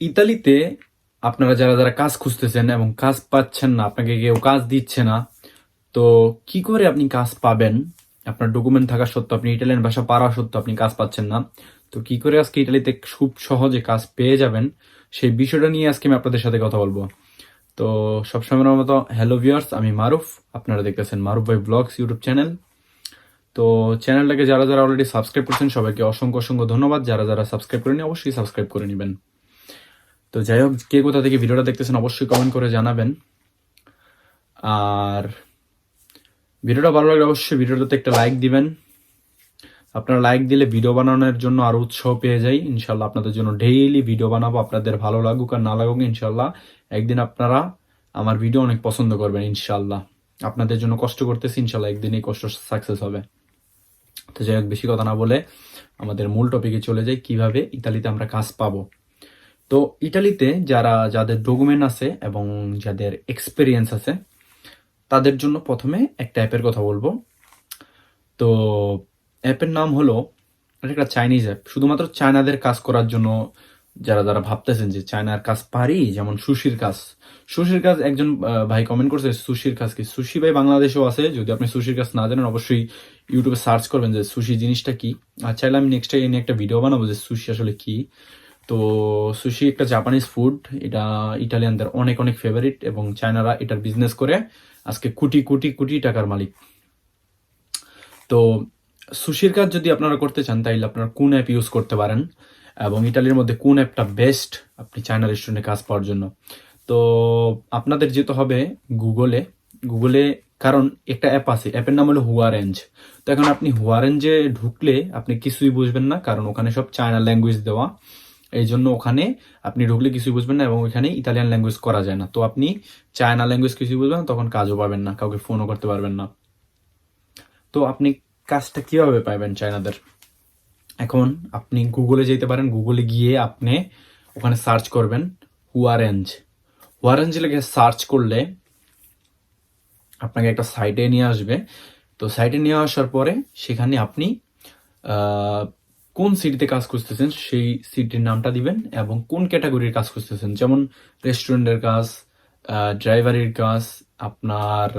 ইতালিতে আপনারা যারা যারা কাজ খুঁজতেছেন এবং কাজ পাচ্ছেন না, আপনাকে কেউ কাজ দিচ্ছে না, তো কি করে আপনি কাজ পাবেন? আপনার ডকুমেন্ট থাকা সত্ত্বেও, আপনি ইটালিয়ান ভাষা পারা সত্ত্বেও আপনি কাজ পাচ্ছেন না, তো কি করে আজকে ইটালিতে খুব সহজে কাজ পেয়ে যাবেন, সেই বিষয়টা নিয়ে আজকে আমি আপনাদের সাথে কথা বলবো। তো সবসময়ের মতো হ্যালো ভিউয়ার্স, আমি মারুফ। আপনারা দেখতেছেন মারুফ ভাই ব্লগস ইউটিউব চ্যানেল। তো চ্যানেলটাকে যারা যারা অলরেডি সাবস্ক্রাইব করছেন সবাইকে অসংখ্য অসংখ্য ধন্যবাদ। যারা যারা সাবস্ক্রাইব করেনি অবশ্যই সাবস্ক্রাইব করে নেবেন। তো যাই হোক, কে কোথা থেকে ভিডিওটা দেখতেছেন অবশ্যই কমেন্ট করে জানাবেন। আর ভিডিওটা ভালো লাগলে অবশ্যই ভিডিওটাতে একটা লাইক দিবেন। আপনারা লাইক দিলে ভিডিও বানানোর জন্য আরো উৎসাহ পেয়ে যাই। ইনশাল্লাহ আপনাদের জন্য ডেইলি ভিডিও বানাবো। আপনাদের ভালো লাগুক আর না লাগুক, ইনশাল্লাহ একদিন আপনারা আমার ভিডিও অনেক পছন্দ করবেন। ইনশাল্লাহ আপনাদের জন্য কষ্ট করতেছি, ইনশাল্লাহ একদিন এই কষ্ট সাকসেস হবে। তো যাই হোক, বেশি কথা না বলে আমাদের মূল টপিকে চলে যাই, কিভাবে ইতালিতে আমরা কাজ পাবো। তো ইটালিতে যাদের ডকুমেন্ট আছে এবং যাদের এক্সপিরিয়েন্স আছে তাদের জন্য প্রথমে একটা অ্যাপের কথা বলবো। তো অ্যাপের নাম হলো, এটা একটা চাইনিজ অ্যাপ, শুধুমাত্র চায়নাদের কাজ করার জন্য। যারা যারা ভাবতেছেন যে চায়নার কাজ পারি, যেমন সুশির কাজ। সুশির কাজ একজন ভাই কমেন্ট করছে, সুশির কাজ কি? সুশি ভাই বাংলাদেশেও আছে। যদি আপনি সুশির কাজ না জানেন অবশ্যই ইউটিউবে সার্চ করবেন যে সুশি জিনিসটা কি। আর চাইলে আমি নেক্সট টাইম একটা ভিডিও বানাবো যে সুশি আসলে কি। তো সুশি একটা জাপানিজ ফুড, এটা ইটালিয়ানদের অনেক অনেক ফেভারিট এবং চায়নারা এটার বিজনেস করে আজকে কোটি কোটি কোটি টাকার মালিক। তো সুশির কাজ যদি আপনারা করতে চান তাইলে আপনারা কোন অ্যাপ ইউজ করতে পারেন এবং ইটালির মধ্যে কোন অ্যাপটা বেস্ট আপনি চায়না রেস্টুরেন্টে কাজ পাওয়ার জন্য। তো আপনাদের যেতে হবে গুগলে। গুগলে কারণ একটা অ্যাপ আছে, অ্যাপের নাম হলো হুয়ারেঞ্জ। তো এখন আপনি হুয়ারেঞ্জে ঢুকলে আপনি কিছুই বুঝবেন না, কারণ ওখানে সব চায়না ল্যাঙ্গুয়েজ দেওয়া। এই জন্য ওখানে আপনি ঢুকলে কিছুই বুঝবেন না এবং ওখানে ইতালিয়ান ল্যাঙ্গুয়েজ করা যায় না। তো আপনি চায়না ল্যাঙ্গুয়েজ কিছুই বুঝবেন না, তখন কাজও পাবেন না, কাউকে ফোনও করতে পারবেন না। তো আপনি কাজটা কিভাবে পাবেন চায়নাদের? এখন আপনি গুগলে যেতে পারেন। গুগলে গিয়ে আপনি ওখানে সার্চ করবেন হুয়ারেঞ্জ। হুয়ারেঞ্জ লিখে সার্চ করলে আপনাকে একটা সাইটে নিয়ে আসবে। তো সাইটে নিয়ে আসার পরে সেখানে আপনি কোন সিটিতে কাজ খুঁজতেছেন সেই সিটির নামটা দিবেন এবং কোন ক্যাটাগরির কাজ খুঁজতেছেন, যেমন রেস্টুরেন্টের কাজ, ড্রাইভারির কাজ, আপনার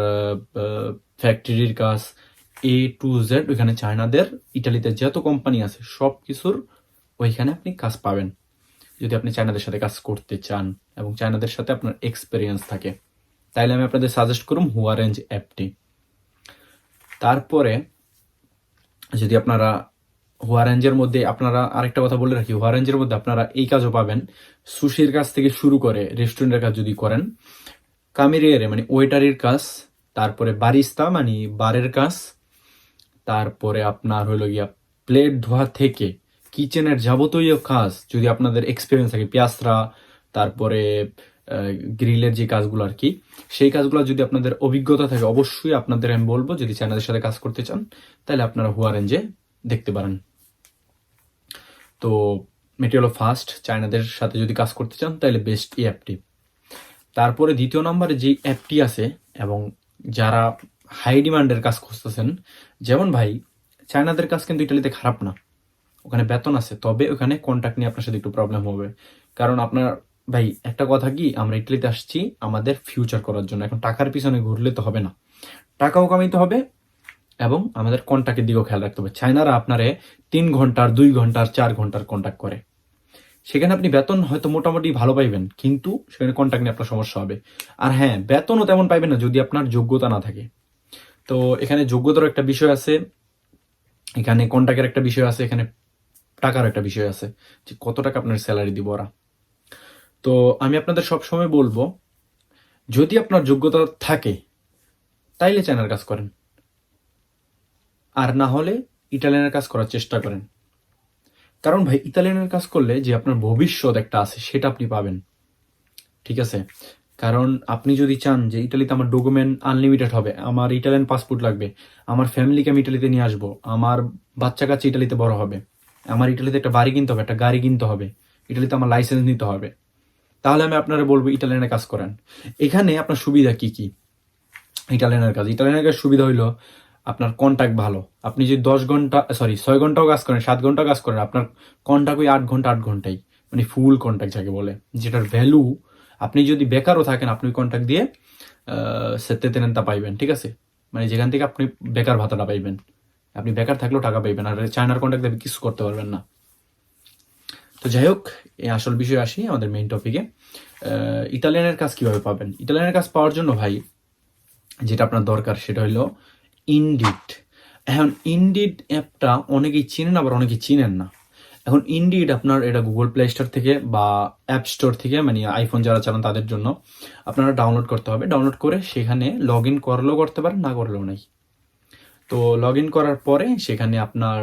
ফ্যাক্টরির কাজ, A to Z। ওইখানে চায়নাদের ইটালিতে যত কোম্পানি আছে সব কিছুর ওইখানে আপনি কাজ পাবেন, যদি আপনি চায়নাদের সাথে কাজ করতে চান এবং চায়নাদের সাথে আপনার এক্সপেরিয়েন্স থাকে। তাইলে আমি আপনাদের সাজেস্ট করুম হুয়ারেঞ্জ অ্যাপটি। তারপরে যদি আপনারা হুয়ারেঞ্জের মধ্যে, আপনারা আরেকটা কথা বলে রাখি, হুয়ারেঞ্জের মধ্যে আপনারা এই কাজও পাবেন, সুশির কাজ থেকে শুরু করে রেস্টুরেন্টের কাজ যদি করেন, কামিরিয়ারে মানে ওয়েটারের কাজ, তারপরে বারিস্তা মানে বারের কাজ, তারপরে আপনার হইল গিয়া প্লেট ধোয়া থেকে কিচেনের যাবতীয় কাজ যদি আপনাদের এক্সপিরিয়েন্স থাকে, পেঁয়াজরা, তারপরে গ্রিলের যে কাজগুলো আর কি, সেই কাজগুলো যদি আপনাদের অভিজ্ঞতা থাকে, অবশ্যই আপনাদের আমি বলবো যদি চায়নাদের সাথে কাজ করতে চান তাহলে আপনারা হুয়ারেঞ্জে দেখতে পারেন। তো এটি হলো ফার্স্ট, চায়নাদের সাথে যদি কাজ করতে চান তাহলে বেস্ট এই অ্যাপটি। তারপরে দ্বিতীয় নম্বরে যে অ্যাপটি আছে এবং যারা হাই ডিমান্ডের কাজ খুঁজতেছেন, যেমন ভাই চায়নাদের কাজ কিন্তু ইটালিতে খারাপ না, ওখানে বেতন আছে, তবে ওখানে কন্ট্যাক্ট নিয়ে আপনার সাথে একটু প্রবলেম হবে। কারণ আপনার ভাই একটা কথা কি, আমরা ইটালিতে আসছি আমাদের ফিউচার করার জন্য, এখন টাকার পিছনে ঘুরলে তো হবে না, টাকাও কামাইতে হবে এবং আমাদের কন্ট্যাক্টের দিকেও খেয়াল রাখতে হবে। চায়নারা আপনারে 3 ঘন্টার 2 ঘন্টার 4 ঘন্টার কন্ট্যাক্ট করে, সেখানে আপনি বেতন হয়তো মোটামুটি ভালো পাইবেন, কিন্তু সেখানে কন্ট্যাক্ট নিয়ে আপনার সমস্যা হবে। আর হ্যাঁ, বেতনও তেমন পাইবেন না যদি আপনার যোগ্যতা না থাকে। তো এখানে যোগ্যতার একটা বিষয় আছে, এখানে কন্ট্যাক্টের একটা বিষয় আছে, এখানে টাকার একটা বিষয় আছে, যে কত টাকা আপনার স্যালারি দিব ওরা। তো আমি আপনাদের সবসময় বলবো, যদি আপনার যোগ্যতা থাকে তাইলে চায়নার কাজ করেন, আর না হলে ইটালিয়ানের কাজ করার চেষ্টা করেন। কারণ ভাই ইতালিয়ানের কাজ করলে যে আপনার ভবিষ্যৎ একটা আছে সেটা আপনি পাবেন, ঠিক আছে? কারণ আপনি যদি চান যে ইটালিতে আমার ডকুমেন্ট আনলিমিটেড হবে, আমার ইটালিয়ান পাসপোর্ট লাগবে, আমার ফ্যামিলিকে আমি ইটালিতে নিয়ে আসবো, আমার বাচ্চা কাচ্চা ইটালিতে বড় হবে, আমার ইটালিতে একটা বাড়ি কিনতে হবে, একটা গাড়ি কিনতে হবে, ইটালিতে আমার লাইসেন্স নিতে হবে, তাহলে আমি আপনারা বলবো ইটালিয়ানে কাজ করেন। এখানে আপনার সুবিধা কি কি? ইটালিয়ানের কাজ সুবিধা হইলো আপনার কন্ট্যাক্ট ভালো। আপনি যদি 10 ঘন্টা 6 ঘন্টাও কাজ করেন, 7 ঘন্টাও কাজ করেন, আপনার কন্ট্যাক্ট ওই 8 ঘন্টা 8 ঘন্টাই। মানে ফুল কন্ট্যাক্ট যাকে বলে, যেটার ভ্যালু আপনি যদি বেকারও থাকেন আপনি কন্ট্যাক্ট দিয়ে সেতে তেনেন্তা পাইবেন, ঠিক আছে? মানে যেখান থেকে আপনি বেকার ভাতাটা পাইবেন, আপনি বেকার থাকলেও টাকা পাইবেন, আর চায়নার কন্ট্যাক্ট দিয়ে কিছু করতে পারবেন না। তো যাই হোক, এই আসল বিষয়ে আসি, আমাদের মেইন টপিকে। ইতালিয়ানের কাজ কিভাবে পাবেন? ইতালিয়ানের কাজ পাওয়ার জন্য ভাই যেটা আপনার দরকার সেটা হলো ইনডিড। এখন ইনডিড অ্যাপটা অনেকেই চিনেন, আবার অনেকেই চিনেন না। এখন ইনডিড আপনার এটা গুগল প্লে স্টোর থেকে বা অ্যাপ স্টোর থেকে, মানে আইফোন যারা চালান তাদের জন্য আপনারা ডাউনলোড করতে হবে। ডাউনলোড করে সেখানে লগ ইন করলেও করতে পারেন, না করলেও নাই। তো লগ ইন করার পরে সেখানে আপনার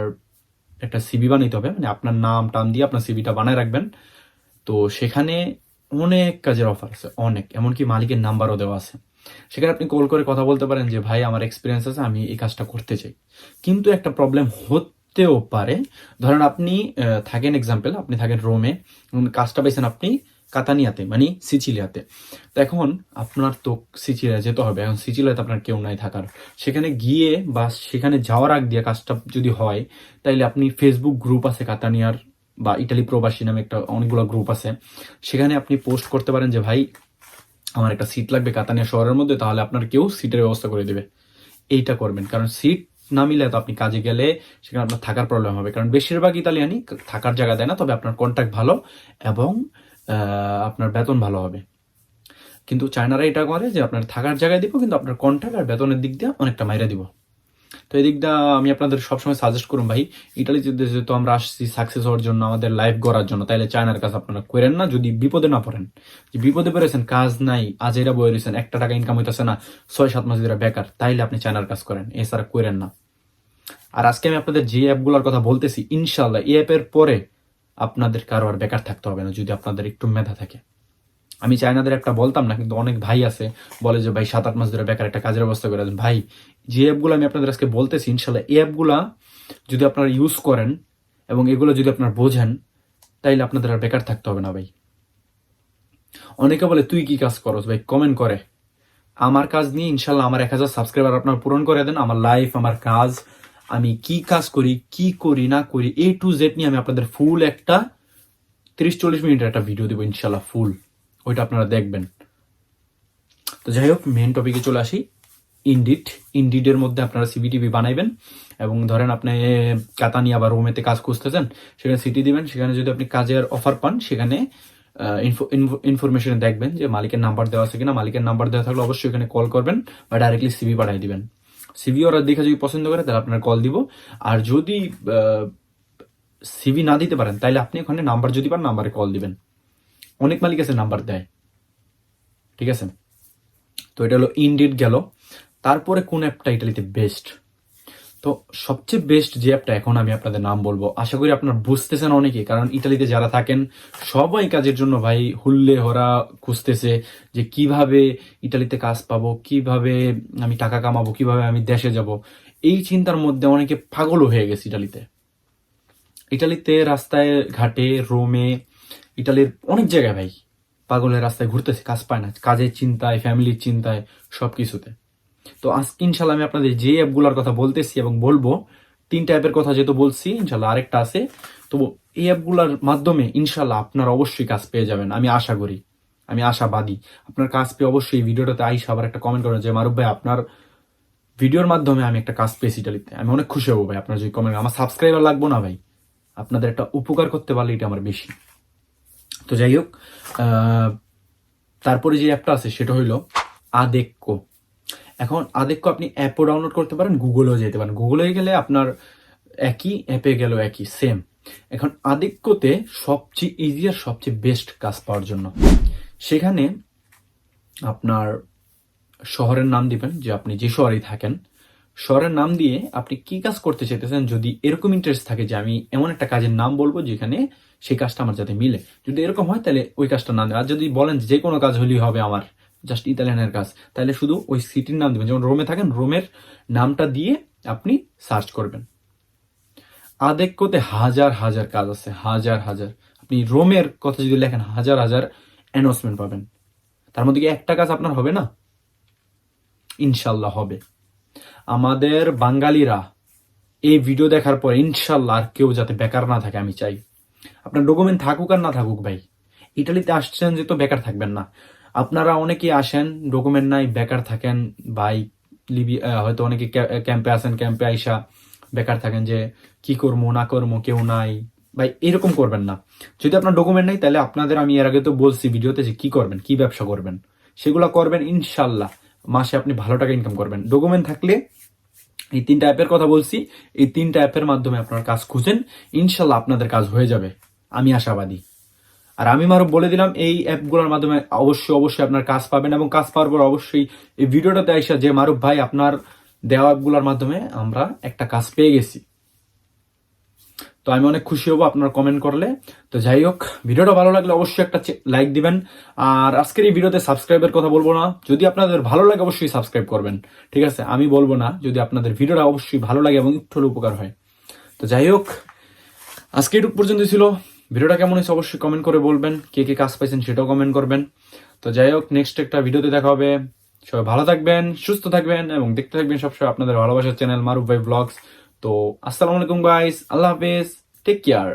একটা সিভি বানাইতে হবে, মানে আপনার নাম টাম দিয়ে আপনার সিভিটা বানায় রাখবেন। তো সেখানে অনেক কাজের অফার আছে, অনেক, এমনকি মালিকের নাম্বারও দেওয়া আছে। সেখানে আপনি কল করে কথা বলতে পারেন যে ভাই আমার এক্সপিরিয়েন্স আছে, আমি এই কাজটা করতে চাই। কিন্তু একটা প্রবলেম হতেও পারে, ধরেন আপনি থাকেন, এক্সাম্পল আপনি থাকেন রোমে, কাজটা পাইছেন আপনি কাতানিয়াতে, মানে সিচিলিয়াতে। তো এখন আপনার তো সিচিলিয়া যেতে হবে, এখন সিচিলিয়াতে আপনার কেউ নাই থাকার। সেখানে গিয়ে বা সেখানে যাওয়ার আগ দিয়ে কাজটা যদি হয়, তাইলে আপনি ফেসবুক গ্রুপ আছে কাতানিয়ার বা ইটালি প্রবাসী নামে একটা অনেকগুলো গ্রুপ আছে, সেখানে আপনি পোস্ট করতে পারেন যে ভাই আমার একটা সিট লাগবে কাতানিয়া শহরের মধ্যে, তাহলে আপনার কেউ সিটের ব্যবস্থা করে দেবে। এইটা করবেন, কারণ সিট না মিলে তো আপনি কাজে গেলে সেখানে আপনার থাকার প্রবলেম হবে, কারণ বেশিরভাগ ইতালিয়ানি থাকার জায়গা দেয় না, তবে আপনার কন্ট্যাক্ট ভালো এবং আপনার বেতন ভালো হবে। কিন্তু চায়নারা এটা করে যে আপনার থাকার জায়গায় দিব, কিন্তু আপনার কন্ট্যাক্ট আর বেতনের দিক দিয়ে অনেকটা মাইরা দিব। তো এই দিকটা আমি আপনাদের সবসময় সাজেস্ট করুন ভাই, ইটালিতে যেহেতু আমরা আসছি সাকসেস হওয়ার জন্য, আমাদের লাইফ গড়ার জন্য, তাইলে চায়নার কাজ আপনারা করেন না যদি বিপদে না পড়েন। যে বিপদে পড়েছেন, কাজ নাই, আজেরা বয়ে রয়েছেন, একটা টাকা ইনকাম হইতেছে না, 6-7 মাস ধরে বেকার, তাইলে আপনি চায়নার কাজ করেন, এছাড়া করেন না। আর আজকে আমি আপনাদের যে অ্যাপগুলোর কথা বলতেছি, ইনশাল্লাহ এই অ্যাপের পরে আপনাদের কারো আর বেকার থাকতে হবে না, যদি আপনাদের একটু মেধা থাকে। আমি চায়নাদের একটা বলতাম না, কিন্তু অনেক ভাই আছে বলে যে ভাই 7-8 মাস ধরে বেকার, একটা কাজের ব্যবস্থা করে দেন। ভাই যে অ্যাপগুলো আমি আপনাদের আজকে বলতেছি, ইনশাল্লাহ এই অ্যাপগুলা যদি আপনারা ইউজ করেন এবং এগুলো যদি আপনারা বোঝেন, তাইলে আপনাদের আর বেকার থাকতে হবে না ভাই। অনেকে বলে তুই কি কাজ করস ভাই, কমেন্ট করে। আমার কাজ নিয়ে ইনশাল্লাহ আমার 1000 সাবস্ক্রাইবার আপনারা পূরণ করে দেন। আমার লাইফ, আমার কাজ, আমি কি কাজ করি, কি করি না করি, A to Z নিয়ে আমি আপনাদের ফুল একটা 30-40 মিনিটের একটা ভিডিও দেবো ইনশাল্লাহ, ফুল, ওইটা আপনারা দেখবেন। তো যাই হোক, মেন টপিকে চলে আসি। ইনডিডের মধ্যে আপনারা সিভিটিভি বানাইবেন, এবং ধরেন আপনি কাতানিয়া বা রোমেতে কাজ খুঁজতেছেন, সেখানে সিটি দিবেন। সেখানে যদি আপনি কাজের অফার পান, সেখানে ইনফরমেশনে দেখবেন যে মালিকের নাম্বার দেওয়া আছে কিনা। মালিকের নাম্বার দেওয়া থাকলে অবশ্যই এখানে কল করবেন বা ডাইরেক্টলি সিভি পাঠিয়ে দিবেন। সিভি ওরা দেখে যদি পছন্দ করে তাহলে আপনার কল দিব। আর যদি সিভি না দিতে পারেন, তাহলে আপনি ওখানে নাম্বার যদি পান, নাম্বারে কল দিবেন। অনেক মালিক আছে নাম্বার দেয়, ঠিক আছে? তো এটা হলো ইনডিড গেল। তারপরে কোন অ্যাপটা ইটালিতে বেস্ট? তো সবচেয়ে বেস্ট যে অ্যাপটা এখন আমি আপনাদের নাম বলবো, আশা করি আপনারা বুঝতেছেন অনেকে, কারণ ইটালিতে যারা থাকেন সবাই কাজের জন্য ভাই হুল্লে হরা খুঁজতেছে যে কিভাবে ইটালিতে কাজ পাবো, কিভাবে আমি টাকা কামাবো, কিভাবে আমি দেশে যাব। এই চিন্তার মধ্যে অনেকে পাগলও হয়ে গেছে ইটালিতে। ইটালিতে রাস্তায় ঘাটে, রোমে, ইটালির অনেক জায়গায় ভাই পাগলের রাস্তায় ঘুরতেছে, কাজ পায় না, কাজের চিন্তায়, ফ্যামিলির চিন্তায়, সবকিছুতে। তো আজকে ইনশাল্লাহ আমি আপনাদের যে অ্যাপগুলোর কথা বলতেছি এবং বলবো, 3টা অ্যাপের কথা যেহেতু বলছি, ইনশাল্লাহ আরেকটা আছে। তো এই অ্যাপগুলোর মাধ্যমে ইনশাল্লাহ আপনারা অবশ্যই কাজ পেয়ে যাবেন, আমি আশা করি, আমি আশাবাদী। আপনার কাজ পেয়ে অবশ্যই ভিডিওটাতে আইসা আবার একটা কমেন্ট করেন যে মারুফ ভাই আপনার ভিডিওর মাধ্যমে আমি একটা কাজ পেয়েছি ইটালিতে, আমি অনেক খুশি হবো ভাই। আপনার যদি কমেন্ট, আমার সাবস্ক্রাইবার লাগবো না ভাই, আপনাদের একটা উপকার করতে পারলে এটা আমার বেশি। তো যাই হোক, তারপরে যে অ্যাপটা আছে সেটা হইলো আদেক্কো। এখন আদেক্কো আপনি অ্যাপও ডাউনলোড করতে পারেন, গুগলেও যেতে পারেন। গুগলে গেলে আপনার একই, অ্যাপে গেল একই, সেম। এখন আদেক্কোতে সবচেয়ে ইজি আর সবচেয়ে বেস্ট কাজ পাওয়ার জন্য, সেখানে আপনার শহরের নাম দিবেন, যে আপনি যে শহরেই থাকেন শহরের নাম দিয়ে আপনি কি কাজ করতে চাইতেছেন। যদি এরকম ইন্টারেস্ট থাকে যে আমি এমন একটা কাজের নাম বলবো যেখানে সেই কাজটা আমার যাতে মিলে, যদি এরকম হয় তাহলে ওই কাজটা নাম দেবেন। আর যদি বলেন যে কোনো কাজ হলেই হবে আমার, জাস্ট ইতালিয়ানের কাজ, তাহলে শুধু ওই সিটির নাম দিবেন। যেমন রোমে থাকেন, রোমের নামটা দিয়ে আপনি সার্চ করবেন। আদেক্কোতে হাজার হাজার কাজ আছে, হাজার হাজার। আপনি রোমের কথা যদি লেখেন, হাজার হাজার অ্যানাউন্সমেন্ট পাবেন। তার মধ্যে কি একটা কাজ আপনার হবে না? ইনশাল্লাহ হবে। আমাদের বাঙালিরা এই ভিডিও দেখার পর ইনশাল্লাহ আর কেউ যাতে বেকার না থাকে আমি চাই। আপনার ডকুমেন্ট থাকুক আর না থাকুক ভাই, ইটালিতে আসছেন যে তো বেকার থাকবেন না। আপনারা অনেকেই আসেন ডকুমেন্ট নাই বেকার থাকেন ভাই। হয়তো অনেকে ক্যাম্পে আসেন, ক্যাম্পে আইসা বেকার থাকেন যে কি করবো না করবো কেউ নাই। ভাই এরকম করবেন না। যদি আপনার ডকুমেন্ট নেই তাহলে আপনাদের আমি এর আগে তো বলছি ভিডিওতে যে কি করবেন, কি ব্যবসা করবেন, সেগুলো করবেন ইনশাল্লাহ। মাসে আপনি ভালো টাকা ইনকাম করবেন। ডকুমেন্ট থাকলে এই 3টা অ্যাপের কথা বলছি, এই 3টা অ্যাপের মাধ্যমে আপনার কাজ খুঁজেন, ইনশাল্লাহ আপনাদের কাজ হয়ে যাবে, আমি আশাবাদী। আর আমি মারুফ বলে দিলাম, এই অ্যাপগুলোর মাধ্যমে অবশ্যই অবশ্যই আপনার কাজ পাবেন, এবং কাজ পাওয়ার পর অবশ্যই এই ভিডিওটাতে আইসা যে মারুফ ভাই আপনার দেওয়া অ্যাপগুলোর মাধ্যমে আমরা একটা কাজ পেয়ে গেছি, তো আমি অনেক খুশি হব আপনার কমেন্ট করলে। তো যাই হোক, ভিডিওটা ভালো লাগলে অবশ্যই একটা লাইক দিবেন। আর আজকের এই ভিডিওতে সাবস্ক্রাইবের কথা বলবো না, যদি আপনাদের ভালো লাগে অবশ্যই সাবস্ক্রাইব করবেন, ঠিক আছে? আমি বলবো না, যদি আপনাদের ভিডিওটা অবশ্যই ভালো লাগে এবং একটু হলেও উপকার হয়। তো যাই হোক, আজকে এটুকু পর্যন্ত ছিল। ভিডিওটা কেমন হয়েছে অবশ্যই কমেন্ট করে বলবেন, কে কে কাজ পাইছেন সেটাও কমেন্ট করবেন। তো যাই হোক, নেক্সট একটা ভিডিওতে দেখা হবে। সবাই ভালো থাকবেন, সুস্থ থাকবেন এবং দেখতে থাকবেন সবসময় আপনাদের ভালোবাসার চ্যানেল মারুফ ভাই ব্লগস। তো আসসালামু আলাইকুম গাইস, আল্লাহ হাফেজ, টেক কেয়ার।